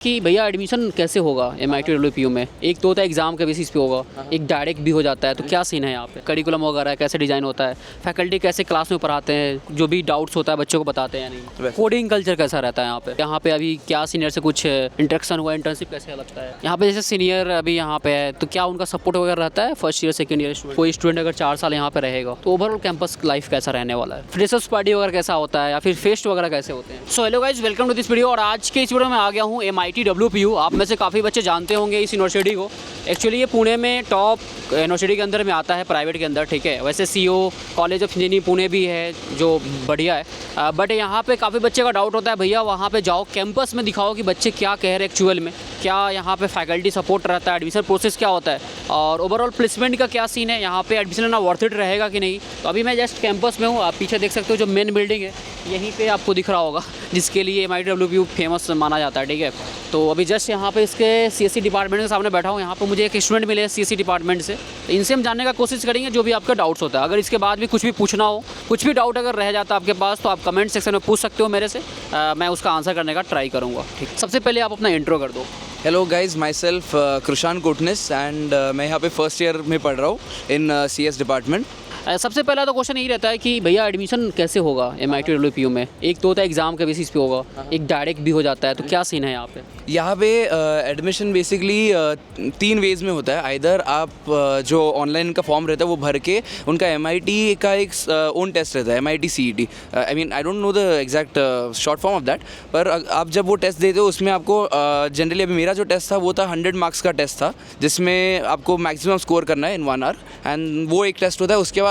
कि भैया एडमिशन कैसे होगा MIT WPU में। एक तो होता है एग्जाम के बेसिस पे होगा, एक डायरेक्ट भी हो जाता है। तो क्या सीन है यहाँ पे, करिकुलम वगैरह कैसे डिज़ाइन होता है, फैकल्टी कैसे क्लास में पढ़ाते हैं, जो भी डाउट्स होता है बच्चों को बताते हैं या नहीं, कोडिंग कल्चर कैसा रहता है यहाँ पे अभी क्या सीनियर से कुछ इंटरेक्शन हुआ, इंटर्नशिप कैसे लगता है यहाँ पे। जैसे सीनियर अभी यहाँ पे है तो क्या उनका सपोर्ट वगैरह रहता है first year second year student, कोई स्टूडेंट अगर 4 साल यहाँ पे रहेगा तो ओवरऑल कैंपस लाइफ कैसा रहने वाला है, फ्रेशर्स पार्टी वगैरह कैसा होता है या फिर फेस्ट वगैरह कैसे होते हैं। So hello guys, welcome to this video. और आज के इस वीडियो में आ गया हूँ MIT WPU। आप में से काफ़ी बच्चे जानते होंगे इस यूनिवर्सिटी को। एक्चुअली ये पुणे में टॉप यूनिवर्सिटी के अंदर में आता है, प्राइवेट के अंदर, ठीक है। वैसे CO college of engineering Pune भी है जो बढ़िया है, बट यहाँ पे काफ़ी बच्चे का डाउट होता है भैया वहाँ पे जाओ कैंपस में दिखाओ कि बच्चे क्या कह रहे हैं एक्चुअल में, क्या यहाँ पे फैकल्टी सपोर्ट रहता है, एडमिशन प्रोसेस क्या होता है और ओवरऑल प्लेसमेंट का क्या सीन है, यहाँ पे एडमिशन लेना वर्थ इट रहेगा कि नहीं। तो अभी मैं जस्ट कैंपस में हूँ, आप पीछे देख सकते हो जो मेन बिल्डिंग है यहीं पे आपको दिख रहा होगा, जिसके लिए MIT WPU फेमस माना जाता है, ठीक है। तो अभी जस्ट यहाँ पे इसके CSE डिपार्टमेंट के सामने बैठा हूँ। यहाँ पे मुझे एक स्टूडेंट मिले CSE डिपार्टमेंट से, तो इनसे हम जानने का कोशिश करेंगे जो भी आपका डाउट्स होता है। अगर इसके बाद भी कुछ भी पूछना हो, कुछ भी डाउट अगर रह जाता है आपके पास, तो आप कमेंट सेक्शन में पूछ सकते हो मेरे से, मैं उसका आंसर करने का ट्राई करूँगा, ठीक। सबसे पहले आप अपना इंट्रो कर दो। Hello guys, myself Krishan Kotnis and मैं यहाँ पे फर्स्ट ईयर में पढ़ रहा हूँ इन CS डिपार्टमेंट। सबसे पहला तो क्वेश्चन यही रहता है कि भैया एडमिशन कैसे होगा MIT WPU में। एक तो होता है एग्जाम के बेसिस पे होगा, एक डायरेक्ट भी हो जाता है। तो क्या सीन है यहाँ पे। यहाँ पे एडमिशन बेसिकली 3 वेज में होता है। आइदर आप जो ऑनलाइन का फॉर्म रहता है वो भर के, उनका MIT का एक ओन टेस्ट रहता है, MIT CET। I don't know the exact short form of that, पर आप जब वो टेस्ट देते हो उसमें आपको जनरली अभी मेरा जो टेस्ट था वो था 100 मार्क्स का टेस्ट था, जिसमें आपको मैक्सिमम स्कोर करना है इन 1 आवर, एंड वो एक टेस्ट होता है। उसके बाद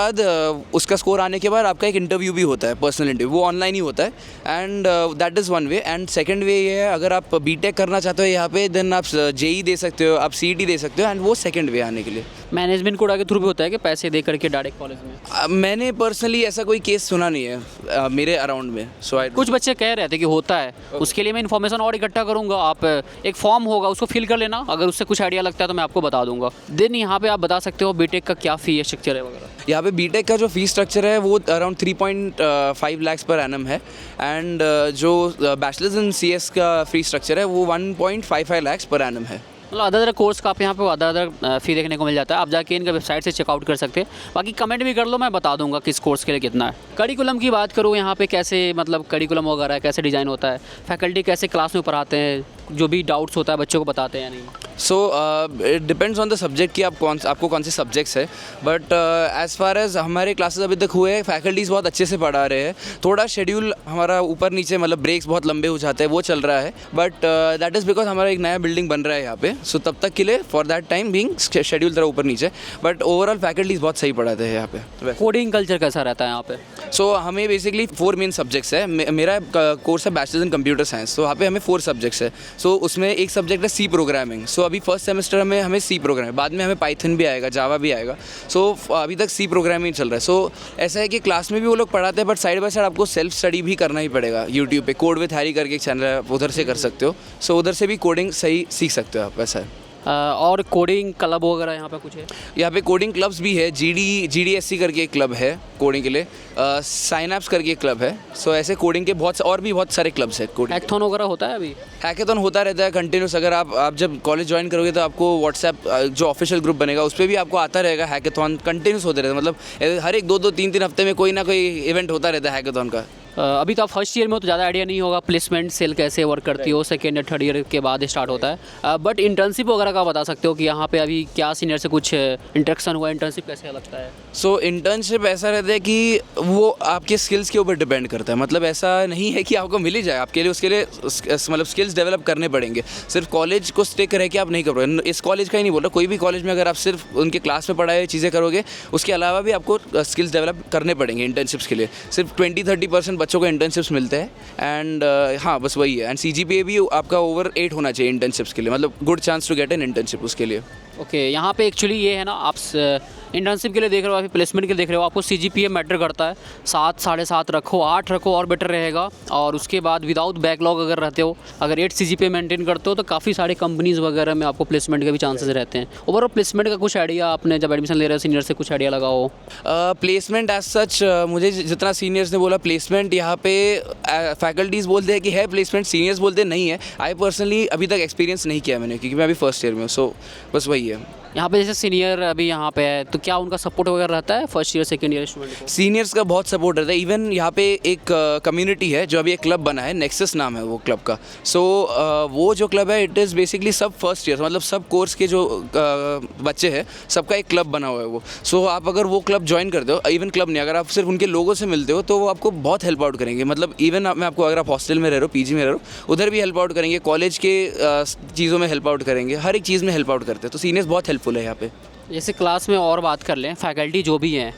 उसका स्कोर आने के बाद आपका एक इंटरव्यू भी होता है, पर्सनल इंटरव्यू, वो ऑनलाइन ही होता है। And that is one way. And second वे ये है, अगर आप बीटेक करना चाहते हो यहाँ पे, देन आप JEE दे सकते हो, आप CET दे सकते हो, एंड वो सेकंड वे आने के लिए। मैनेजमेंट कोटा के थ्रू भी होता है कि पैसे दे करके डायरेक्ट कॉलेज में। मैंने पर्सनली ऐसा कोई केस सुना नहीं है मेरे अराउंड में। कुछ बच्चे कह रहे थे कि होता है, उसके लिए मैं इन्फॉर्मेशन और इकट्ठा करूँगा। आप एक फॉर्म होगा उसको फिल कर लेना, अगर उससे कुछ आइडिया लगता है तो मैं आपको बता दूंगा। देन यहाँ पे आप बता सकते हो बीटेक का क्या फी स्ट्रक्चर है वगैरह। यहाँ पे बीटेक का जो फी स्ट्रक्चर है वो अराउंड 3.5 लाख पर एनम है, एंड जो बैचलर्स इन CS का फी स्ट्रक्चर है वो 1.55 लाख पर एनम है। मतलब अदर कोर्स का आप यहाँ पे अदर फी देखने को मिल जाता है। आप जाके इनका वेबसाइट से चेकआउट कर सकते हैं। बाकी कमेंट भी कर लो, मैं बता दूंगा किस कोर्स के लिए कितना है। करिकुलम की बात करूँ यहाँ पे कैसे, मतलब करिकुलम वगैरह कैसे डिज़ाइन होता है, फैकल्टी कैसे क्लास में पढ़ाते हैं, जो भी डाउट्स होता है बच्चों को बताते हैं या नहीं। So it depends on the subject कि आपको कौन से सब्जेक्ट्स है, बट एज़ फार एज हमारे क्लासेस अभी तक हुए हैं, फैकल्टीज़ बहुत अच्छे से पढ़ा रहे हैं। थोड़ा शेड्यूल हमारा ऊपर नीचे, मतलब ब्रेक्स बहुत लंबे हो जाते हैं, वो चल रहा है, बट दैट इज़ बिकॉज हमारा एक नया बिल्डिंग बन रहा है यहाँ पे। सो तब तक के लिए for that time being schedule थोड़ा ऊपर नीचे, बट ओवरऑल फैकल्टीज़ बहुत सही पढ़ाते हैं यहाँ पे। कोडिंग कल्चर कैसा रहता है यहाँ पे। सो हमें बेसिकली 4 मेन सब्जेक्ट्स है। मेरा कोर्स है बैचलर्स इन कंप्यूटर साइंस, तो वहाँ पे हमें 4 सब्जेक्ट्स है। सो उसमें एक सब्जेक्ट है C प्रोग्रामिंग। सो अभी फर्स्ट सेमेस्टर में हमें C प्रोग्रामिंग, बाद में हमें पाइथन भी आएगा, जावा भी आएगा। सो अभी तक C प्रोग्रामिंग चल रहा है। सो ऐसा है कि क्लास में भी वो लोग पढ़ाते हैं, बट साइड बाय साइड आपको सेल्फ स्टडी भी करना ही पड़ेगा। यूट्यूब पे कोड विद हैरी करके एक चैनल है, उधर से कर सकते हो। सो उधर से भी कोडिंग सही सीख सकते हो आप, ऐसा है। और कोडिंग क्लब वगैरह यहाँ पे कुछ है। यहाँ पे कोडिंग क्लब्स भी है, GDSC करके एक क्लब है कोडिंग के लिए, साइनैप्स करके एक क्लब है। सो ऐसे कोडिंग के और भी बहुत सारे क्लब्स है। कोडिंग हैकाथॉन वगैरह होता है अभी। हैकाथॉन होता रहता है कंटिन्यूस। अगर आप जब कॉलेज ज्वाइन करोगे तो आपको व्हाट्सएप जो ऑफिशियल ग्रुप बनेगा उस पर भी आपको आता रहेगा हैकाथॉन, कंटिन्यूस होते रहता है। मतलब हर एक 2-2, 3-3 हफ्ते में कोई ना कोई इवेंट होता रहता है हैकाथॉन का। अभी तो आप फर्स्ट ईयर में हो तो ज़्यादा आइडिया नहीं होगा प्लेसमेंट सेल कैसे वर्क करती हो, सेकेंड या थर्ड ईयर के बाद स्टार्ट होता है। बट इंटर्नशिप वगैरह का बता सकते हो कि यहाँ पे अभी क्या सीनियर से कुछ इंटरेक्शन हुआ, इंटर्नशिप कैसे लगता है। सो इंटर्नशिप ऐसा रहता है कि वो आपके स्किल्स के ऊपर डिपेंड करता है। मतलब ऐसा नहीं है कि आपको मिल ही जाए, आपके लिए उसके लिए मतलब स्किल्स डेवलप करने पड़ेंगे। सिर्फ कॉलेज को स्टिक रह के आप नहीं करोगे। इस कॉलेज का ही नहीं बोल रहा, कोई भी कॉलेज में अगर आप सिर्फ उनके क्लास में पढ़ाए हुई चीज़ें करोगे, उसके अलावा भी आपको स्किल्स डेवलप करने पड़ेंगे इंटर्नशिप्स के लिए। सिर्फ 20-30% बच्चों को इंटर्नशिप्स मिलते हैं, एंड हाँ बस वही है। एंड CGPA भी आपका ओवर 8 होना चाहिए इंटर्नशिप्स के लिए, मतलब good chance to get an internship उसके लिए। ओके यहाँ पे एक्चुअली ये है ना, आप इंटर्नशिप के लिए देख रहे हो या फिर प्लेसमेंट के लिए देख रहे हो, आपको CGPA मैटर करता है। 7, 7.5 रखो, 8 रखो और बेटर रहेगा। और उसके बाद विदाउट बैकलॉग अगर रहते हो, अगर 8 CGPA मेंटेन करते हो तो काफ़ी सारे कंपनीज़ वगैरह में आपको प्लेसमेंट के भी चांसेस रहते हैं। ओवरऑल प्लेसमेंट का कुछ आइडिया, आपने जब एडमिशन ले रहे हो सीनियर से कुछ आइडिया लगाओ? प्लेसमेंट एज सच मुझे जितना सीनियर्स ने बोला, प्लेसमेंट यहाँ पे फैकल्टीज़ बोलते हैं कि है प्लेसमेंट, सीनियर्स बोलते हैं नहीं है। आई पर्सनली अभी तक एक्सपीरियंस नहीं किया मैंने, क्योंकि मैं अभी फर्स्ट ईयर में हूँ। सो बस वही है। यहाँ पे जैसे सीनियर अभी यहाँ पे है, तो क्या उनका सपोर्ट वगैरह रहता है first year second year student को? सीनियर्स का बहुत सपोर्ट रहता है। इवन यहाँ पे एक कम्युनिटी है जो अभी एक क्लब बना है, नेक्सस नाम है वो क्लब का। सो वो जो क्लब है, इट इज़ बेसिकली सब फर्स्ट ईयर, मतलब सब कोर्स के जो बच्चे हैं, सबका एक क्लब बना हुआ है वो। सो आप अगर वो क्लब ज्वाइन करते हो, इवन क्लब नहीं, अगर आप सिर्फ उनके लोगों से मिलते हो, तो वो आपको बहुत हेल्प आउट करेंगे। मतलब इवन मैं आपको, अगर आप हॉस्टल में रह रहे हो, PG में रह रहे हो, उधर भी हेल्प आउट करेंगे, कॉलेज के चीज़ों में हेल्प आउट करेंगे, हर एक चीज़ में हेल्प आउट करते हैं। तो सीनियर्स बहुत हेल्पफुल है यहाँ पे। जैसे क्लास में और बात कर लें, फैकल्टी जो भी हैं,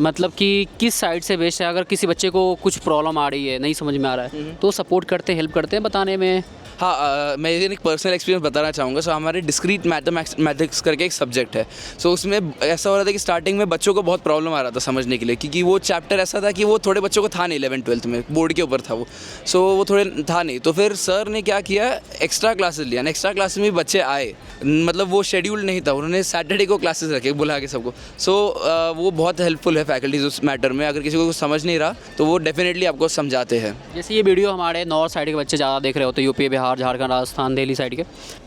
मतलब कि किस साइड से बेस्ड है? अगर किसी बच्चे को कुछ प्रॉब्लम आ रही है, नहीं समझ में आ रहा है, तो सपोर्ट करते हैं, हेल्प करते हैं बताने में? हाँ, मैं एक पर्सनल एक्सपीरियंस बताना चाहूँगा। सो हमारे डिस्क्रीट मैथमेटिक्स करके एक सब्जेक्ट है। सो उसमें ऐसा हो रहा था कि स्टार्टिंग में बच्चों को बहुत प्रॉब्लम आ रहा था समझने के लिए, क्योंकि वो चैप्टर ऐसा था कि वो थोड़े बच्चों को था नहीं, 11th-12th में बोर्ड के ऊपर था वो। सो वो थोड़े था नहीं, तो फिर सर ने क्या किया, एक्स्ट्रा क्लासेस लिया। एक्स्ट्रा क्लासेस में भी बच्चे आए, मतलब वो शेड्यूल नहीं था, उन्होंने सैटरडे को क्लासेस रखे बुला के सबको। सो वो बहुत हेल्पफुल है फैकल्टीज उस मैटर में। अगर किसी को कुछ समझ नहीं रहा तो वो डेफिनेटली आपको समझाते हैं। जैसे ये वीडियो हमारे नॉर्थ साइड के बच्चे ज़्यादा देख रहे होते हैं, यूपी, बिहार, झारखंड, राजस्थान, दिल्ली साइड के,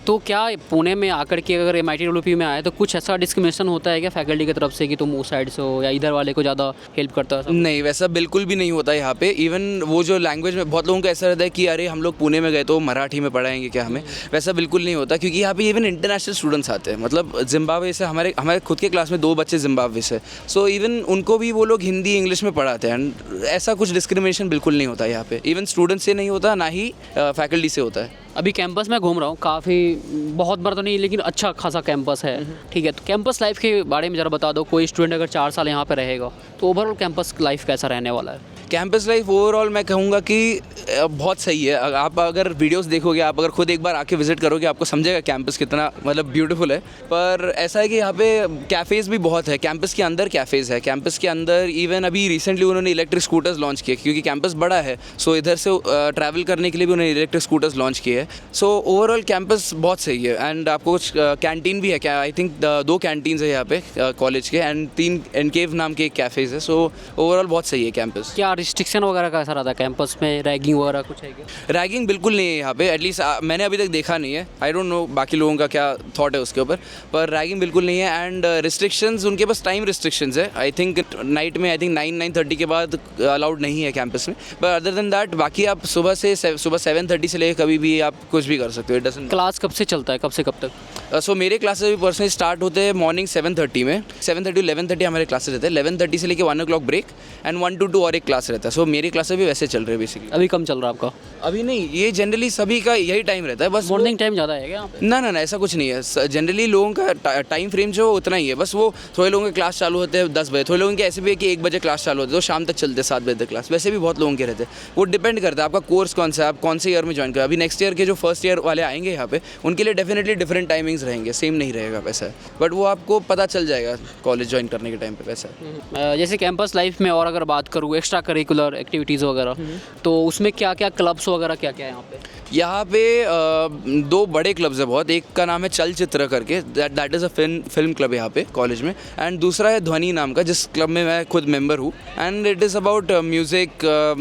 तो क्या पुणे में आकर के अगर MIT WP में आए तो कुछ ऐसा डिस्क्रिमिनेशन होता है क्या फैकल्टी की तरफ से कि तुम उस साइड से हो या इधर वाले को ज़्यादा हेल्प करता है? नहीं, वैसा बिल्कुल भी नहीं होता यहाँ पे। इवन वो जो लैंग्वेज में बहुत लोगों को ऐसा रहता है कि अरे हम लोग पुणे में गए तो मराठी में पढ़ाएंगे क्या हमें, वैसा बिल्कुल नहीं होता। क्योंकि यहाँ पे इवन इंटरनेशनल स्टूडेंट्स आते हैं, मतलब जिम्बाब्वे से, हमारे खुद के क्लास में 2 बच्चे जिम्बाब्वे से। सो इवन उनको भी वो लोग हिंदी इंग्लिश में पढ़ाते हैं। एंड ऐसा कुछ डिस्क्रिमिनेशन बिल्कुल नहीं होता यहाँ पे, इवन स्टूडेंट्स से नहीं होता, ना ही फैकल्टी से होता है। अभी कैंपस में घूम रहा हूँ, काफ़ी बहुत बड़ा तो नहीं लेकिन अच्छा खासा कैंपस है, ठीक है? तो कैंपस लाइफ के बारे में ज़रा बता दो। कोई स्टूडेंट अगर 4 साल यहाँ पे रहेगा तो ओवरऑल कैंपस लाइफ कैसा रहने वाला है? कैंपस लाइफ ओवरऑल मैं कहूँगा कि बहुत सही है। आप अगर वीडियोस देखोगे, आप अगर खुद एक बार आके विजिट करोगे, आपको समझेगा कैंपस कितना मतलब ब्यूटीफुल है। पर ऐसा है कि यहाँ पे कैफ़ेज़ भी बहुत है, कैंपस के अंदर कैफ़ेज़ है। कैंपस के अंदर इवन अभी रिसेंटली उन्होंने इलेक्ट्रिक स्कूटर्स लॉन्च किए, क्योंकि कैंपस बड़ा है। सो इधर से ट्रैवल करने के लिए भी उन्होंने इलेक्ट्रिक स्कूटर्स लॉन्च किए हैं। सो ओवरऑल कैंपस बहुत सही है। एंड आपको कुछ कैंटीन भी है, क्या आई थिंक 2 कैंटीन्स है यहाँ पे कॉलेज के, एंड 3 एनकेव नाम के एक कैफ़ेज़ है। सो ओवरऑल बहुत सही है कैंपस। क्या रिस्ट्रिक्शन वगैरह कैसा रहता है कैंपस में? रैगिंग वगैरह कुछ है क्या? रैगिंग बिल्कुल नहीं है यहाँ पे, एटलीस्ट मैंने अभी तक देखा नहीं है। आई डोंट नो बाकी लोगों का क्या थॉट है उसके ऊपर, पर रैगिंग बिल्कुल नहीं है। एंड रिस्ट्रिक्शंस, उनके पास टाइम रिस्ट्रिक्शंस है। आई थिंक नाइट में 9-9:30 के बाद अलाउड नहीं है कैंपस में। बट अदर देन दैट बाकी आप सुबह 7:30 से लेकर कभी भी आप कुछ भी कर सकते हो। It doesn't. क्लास कब से चलता है, कब से कब तक? सो मेरे क्लासेस भी पर्सनली स्टार्ट होते हैं मॉर्निंग 7:30 में। 7:30 to 11:30 हमारे क्लासेस रहते हैं। 11:30 से लेकर 1 o'clock ब्रेक, एंड 1 to 2 और एक क्लास रहता है। सो मेरी क्लासेस भी वैसे चल रहे हैं बेसिकली। अभी कम चल रहा है आपका? अभी नहीं, ये जनरली सभी का यही टाइम रहता है। बस मॉर्निंग टाइम ज़्यादा है क्या? ना ना ना, ऐसा कुछ नहीं है। जनरली लोगों का टाइम फ्रेम जो उतना ही है। बस वो थोड़े लोगों के क्लास चालू होते हैं 10 बजे, थोड़े लोगों के ऐसे भी है कि 1 बजे क्लास चालू होते हैं, तो शाम तक चलते हैं 7 बजे तक क्लास। वैसे भी बहुत लोगों के रहते हैं। वो डिपेंड करता है आपका कोर्स कौन सा है, आप कौन से ईयर में ज्वाइन करें। अभी नेक्स्ट ईयर के जो फर्स्ट ईयर वाले आएंगे यहाँ पे, उनके लिए डेफिनेटली डिफरेंट टाइमिंग्स रहेंगे, सेम नहीं रहेगा वैसा। बट वो आपको पता चल जाएगा कॉलेज ज्वाइन करने के टाइम पे वैसा। जैसे कैंपस लाइफ में और अगर बात करूँ एक्स्ट्रा करिकुलर एक्टिविटीज़ वगैरह, तो उसमें क्या क्या क्लब्स वगैरह क्या क्या है यहाँ पे? यहाँ पे 2 बड़े क्लब्स है बहुत। एक का नाम है चलचित्र करके, that is a film club यहाँ पे कॉलेज में। एंड दूसरा है ध्वनि नाम का, जिस क्लब में मैं खुद मेंबर हूँ। And it is about music,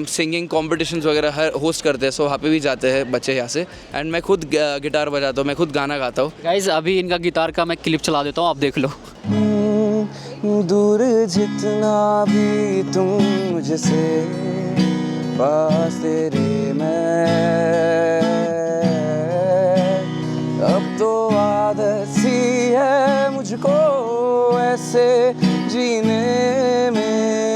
singing competitions वगैरह होस्ट करते हैं। सो वहाँ पे भी जाते हैं बच्चे यहाँ से। एंड मैं खुद गिटार बजाता हूँ, मैं खुद गाना गाता हूँ। गाइज अभी इनका गिटार का मैं क्लिप चला देता हूँ, आप देख लो। दूर जितना भी तुम मुझसे, पास तेरे मैं, अब तो आदत सी है मुझको ऐसे जीने में,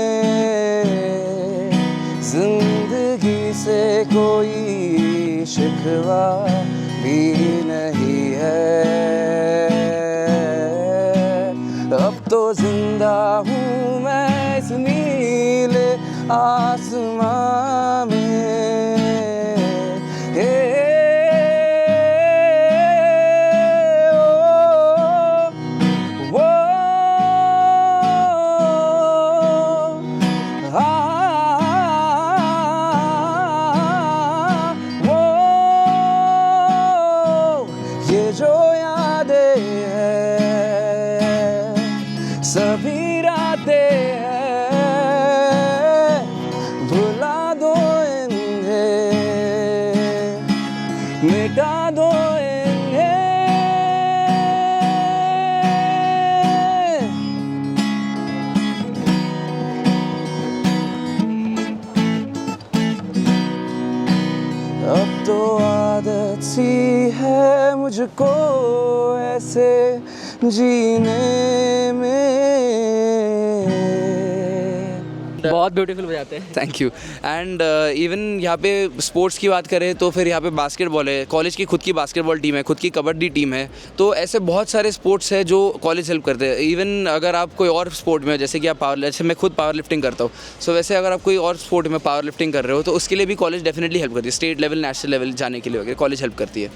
जिंदगी से कोई शिकवा भी नहीं है। अब तो जिंदा हूँ मैं इस नीले आसमां में। ये जो यादें हैं सभी रातें हैं, भुला दो इन्हें, मिटा दो इन्हें। अब तो आदत सी है मुझको ऐसे जीने में। बहुत ब्यूटीफुल बजाते हैं। Thank you. एंड इवन यहाँ पे स्पोर्ट्स की बात करें तो फिर यहाँ पे बास्केटबॉल है, कॉलेज की खुद की बास्केटबॉल टीम है, खुद की कबड्डी टीम है। तो ऐसे बहुत सारे स्पोर्ट्स है जो कॉलेज हेल्प करते हैं। इवन अगर आप कोई और स्पोर्ट में हो, जैसे कि आप जैसे मैं खुद पावर लिफ्टिंग करता हूँ, सो वैसे अगर आप कोई और स्पोर्ट में पावर लिफ्टिंग कर रहे हो तो उसके लिए भी कॉलेज डेफिनेटली हेल्प करती है। स्टेट लेवल, नेशनल लेवल जाने के लिए वगैरह कॉलेज हेल्प करती है।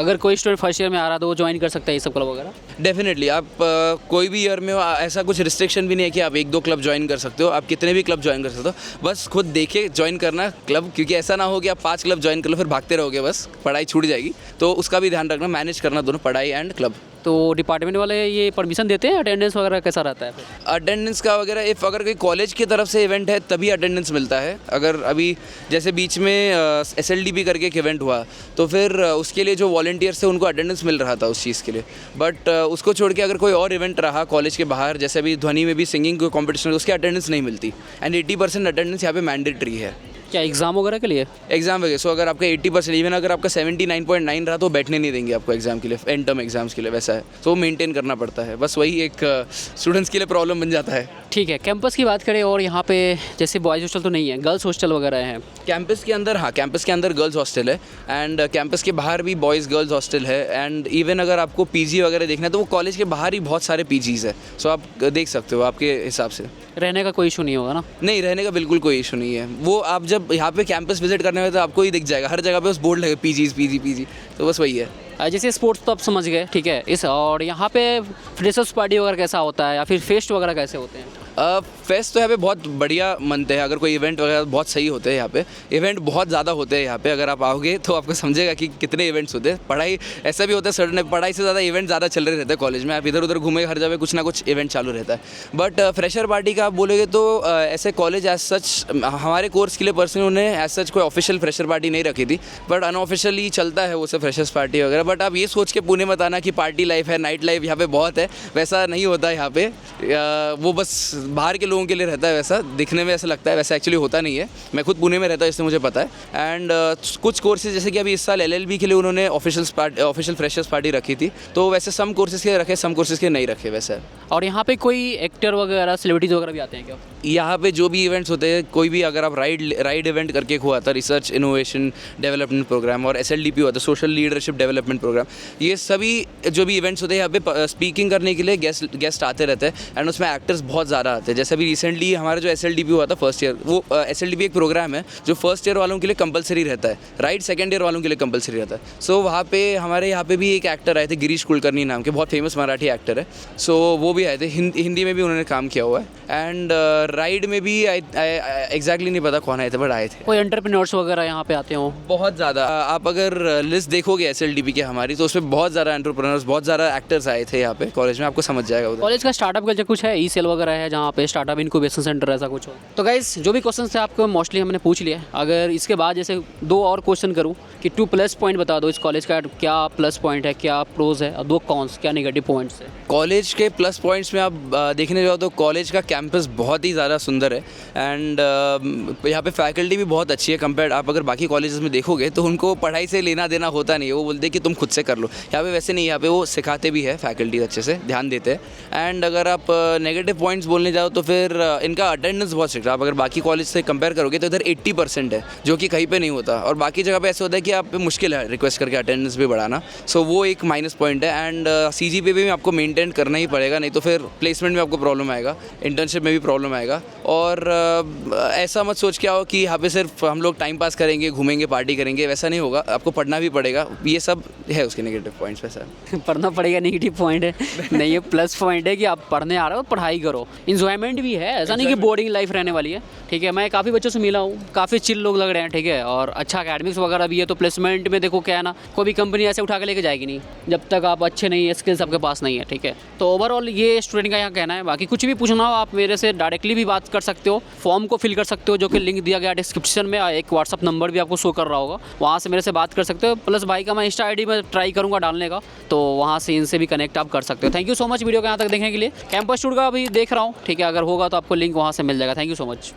अगर कोई स्टूडेंट फर्स्ट ईयर में आ रहा है तो वो ज्वाइन कर सकता है ये सब क्लब वगैरह? डेफिनेटली आप कोई भी ईयर में हो, ऐसा कुछ रिस्ट्रिक्शन भी नहीं है कि आप 1-2 क्लब ज्वाइन कर सकते हो। आप कितने भी क्लब ज्वाइन कर सकते हो, बस खुद देखे ज्वाइन करना क्लब, क्योंकि ऐसा ना हो कि आप 5 क्लब ज्वाइन कर लो फिर भागते रहोगे, बस पढ़ाई छूट जाएगी। तो उसका भी ध्यान रखना, मैनेज करना दोनों, पढ़ाई एंड क्लब। तो डिपार्टमेंट वाले ये परमिशन देते हैं? अटेंडेंस वगैरह कैसा रहता है फिर? अटेंडेंस का वगैरह इफ़ अगर कोई कॉलेज की तरफ से इवेंट है तभी अटेंडेंस मिलता है। अगर अभी जैसे बीच में SLDP करके एक इवेंट हुआ तो फिर उसके लिए जो वॉलंटियर्स थे उनको अटेंडेंस मिल रहा था उस चीज़ के लिए। बट उसको छोड़ के अगर कोई और इवेंट रहा कॉलेज के बाहर, जैसे अभी ध्वनि में भी सिंगिंग कॉम्पिटिशन, उसकी अटेंडेंस नहीं मिलती। एंड 80% अटेंडेंस यहाँ पे मैंडेटरी है। क्या एग्ज़ाम वगैरह के लिए? एग्जाम वगैरह, सो अगर आपका 80%, इवन अगर आपका 79.9 रहा तो बैठने नहीं देंगे आपको एग्जाम के लिए, एंड टर्म एग्जाम्स के लिए वैसा है। तो मेंटेन करना पड़ता है, बस वही एक स्टूडेंट्स के लिए प्रॉब्लम बन जाता है। ठीक है, कैंपस की बात करें और यहाँ पे जैसे बॉयज़ हॉस्टल तो नहीं है, गर्ल्स हॉस्टल वगैरह हैं? कैंपस के अंदर, हाँ, कैंपस के अंदर गर्ल्स हॉस्टल है एंड कैंपस के बाहर भी बॉयज़ गर्ल्स हॉस्टल है। एंड इवन अगर आपको PG वगैरह देखना है तो वो कॉलेज के बाहर ही बहुत सारे PGs है। सो आप देख सकते हो आपके हिसाब से। रहने का कोई इशू नहीं होगा ना? नहीं, रहने का बिल्कुल कोई इशू नहीं है। वो आप जब यहाँ पे कैंपस विजिट करने में तो आपको ही दिख जाएगा, हर जगह पे उस बोर्ड लगे PG, तो बस वही है। जैसे स्पोर्ट्स तो आप समझ गए, ठीक है। इस और यहाँ पे फ्रेशर्स पार्टी वगैरह कैसा होता है या फिर फेस्ट वगैरह कैसे होते हैं? फेस्ट तो यहाँ पे बहुत बढ़िया मनते हैं। अगर कोई इवेंट वगैरह बहुत सही होते हैं यहाँ पे, इवेंट बहुत ज़्यादा होते हैं यहाँ पे। अगर आप आओगे तो आपको समझेगा कि कितने इवेंट्स होते हैं। पढ़ाई ऐसा भी होता है सडन, पढ़ाई से ज़्यादा इवेंट ज़्यादा चल रहे रहते हैं कॉलेज में। आप इधर उधर घूमे, हर जगह कुछ ना कुछ इवेंट चालू रहता है। बट फ्रेशर पार्टी का आप बोलोगे तो ऐसे कॉलेज एज सच, हमारे कोर्स के लिए पर्सनली उन्होंने एज सच कोई ऑफिशियल फ्रेशर पार्टी नहीं रखी थी, बट अनऑफिशियली चलता है वो सब फ्रेशर्स पार्टी वगैरह। बट आप ये सोच के पुणे मत आना कि पार्टी लाइफ है, नाइट लाइफ यहाँ पे बहुत है, वैसा नहीं होता है यहाँ पे। वो बस बाहर के लोगों के लिए रहता है, वैसा दिखने में ऐसा लगता है, वैसा एक्चुअली होता नहीं है। मैं खुद पुणे में रहता हूँ इसलिए मुझे पता है। एंड कुछ कोर्सेज जैसे कि अभी इस साल LLB के लिए उन्होंने ऑफिशियल फ्रेशर्स पार्टी रखी थी, तो वैसे सम कोर्सेज के रखे, सम कोर्सेज के नहीं रखे वैसा है। और यहाँ पे कोई एक्टर वगैरह, सेलिब्रिटीज वगैरह भी आते हैं क्या? यहाँ पे जो भी इवेंट्स होते हैं, कोई भी अगर आप राइड इवेंट करके हुआ था, रिसर्च इनोवेशन डेवलपमेंट प्रोग्राम, और SLDP हुआ था, सोशल लीडरशिप डेवलपमेंट प्रोग्राम, ये सभी जो भी इवेंट्स होते हैं यहाँ पे स्पीकिंग करने के लिए गेस्ट आते रहते हैं। एंड उसमें एक्टर्स बहुत ज़्यादा आते हैं। जैसे अभी रिसेंटली हमारा जो SLDP हुआ था फर्स्ट ईयर, वो SLDP एक प्रोग्राम है जो फर्स्ट ईयर वालों के लिए कंपलसरी रहता है, राइट, सेकंड ईयर वालों के लिए कंपलसरी रहता है। सो वहाँ पे हमारे यहाँ पे भी एक एक्टर आए थे, गिरीश कुलकर्णी नाम के, बहुत फेमस मराठी एक्टर है। सो वो भी आए थे, हिंदी में भी उन्होंने काम किया हुआ है। एंड राइड में भी एग्जैक्टली नहीं पता कौन आए थे, बट आए थे। कोई एंटरप्रेन्योर्स वगैरह यहाँ पे आते हो? बहुत ज़्यादा। आप अगर लिस्ट देखोगे SLDP की हमारी, तो उसमें बहुत ज़्यादा एंटरप्रेन्योर्स, बहुत ज़्यादा एक्टर्स आए थे यहाँ पे कॉलेज में, आपको समझ जाएगा उधर। कॉलेज का स्टार्टअप कल्चर कुछ है, ई-सेल वगैरह है जहाँ पे स्टार्टअप इनक्यूबेशन सेंटर ऐसा कुछ हो? तो गाइस, जो भी क्वेश्चन थे आपको मोस्टली हमने पूछ लिया। अगर इसके बाद जैसे 2 और क्वेश्चन करूँ कि 2 प्लस पॉइंट बता दो इस कॉलेज का, क्या प्लस पॉइंट है, क्या प्रोज है, और 2 कॉन्स, क्या नेगेटिव पॉइंट्स है? कॉलेज के प्लस पॉइंट्स में आप देखने जाओ तो कॉलेज का कैंपस बहुत ही ज़्यादा सुंदर है। एंड यहाँ पे फैकल्टी भी बहुत अच्छी है कंपेयर, आप अगर बाकी कॉलेजेस में देखोगे तो उनको पढ़ाई से लेना देना होता नहीं है, वो बोलते हैं कि तुम खुद से कर लो। यहाँ पे वैसे नहीं, यहाँ पे वो सिखाते भी है, फैकल्टी अच्छे से ध्यान देते हैं। एंड अगर आप नेगेटिव पॉइंट्स बोलने जाओ तो फिर इनका अटेंडेंस बहुत स्ट्रिक्ट है। आप अगर बाकी कॉलेज से कंपेयर करोगे तो इधर 80% है, जो कि कहीं पे नहीं होता। और बाकी जगह पे ऐसा होता है कि आप मुश्किल है रिक्वेस्ट करके अटेंडेंस भी बढ़ाना। सो वो एक माइनस पॉइंट है। एंड CGPA भी आपको मेंटेन करना ही पड़ेगा, नहीं तो फिर प्लेसमेंट में आपको प्रॉब्लम आएगा, इंटर्नशिप में भी प्रॉब्लम आएगा। पड़ेगा। और ऐसा मत सोच के आओ कि यहाँ पे सिर्फ हम लोग टाइम पास करेंगे, घूमेंगे, पार्टी करेंगे, वैसा नहीं होगा। आपको पढ़ना भी पड़ेगा। ये सब है उसके नेगेटिव पॉइंट्स वैसा। पढ़ना पड़ेगा नेगेटिव पॉइंट है नहीं, ये प्लस पॉइंट है कि आप पढ़ने आ रहे हो, पढ़ाई करो, इंजॉयमेंट भी है, ऐसा नहीं कि बोर्डिंग लाइफ रहने वाली है। ठीक है, मैं काफ़ी बच्चों से मिला हूँ, काफ़ी चिल लोग लग रहे हैं। ठीक है, और अच्छा अकेडमिक्स वगैरह भी है। तो प्लेसमेंट में देखो क्या है ना, कोई भी कंपनी ऐसे उठा के लेके जाएगी नहीं जब तक आप अच्छे नहीं है, स्किल्स आपके पास नहीं है। ठीक है, तो ओवरऑल ये स्टूडेंट का यहाँ कहना है। बाकी कुछ भी पूछना हो आप मेरे से डायरेक्टली भी बात कर सकते हो, फॉर्म को फिल कर सकते हो, जो कि लिंक दिया गया डिस्क्रिप्शन में। एक व्हाट्सअप नंबर भी आपको शो कर रहा होगा, वहाँ से मेरे से बात कर सकते हो। प्लस भाई का मैं इंस्टा आईडी में ट्राई करूँगा डालने का, तो वहाँ से इनसे भी कनेक्ट आप कर सकते हो। Thank you so much video को यहाँ तक देखने के लिए। कैंपस टूर का भी देख रहा हूँ। ठीक है, अगर होगा तो आपको लिंक वहाँ से मिल जाएगा। Thank you so much.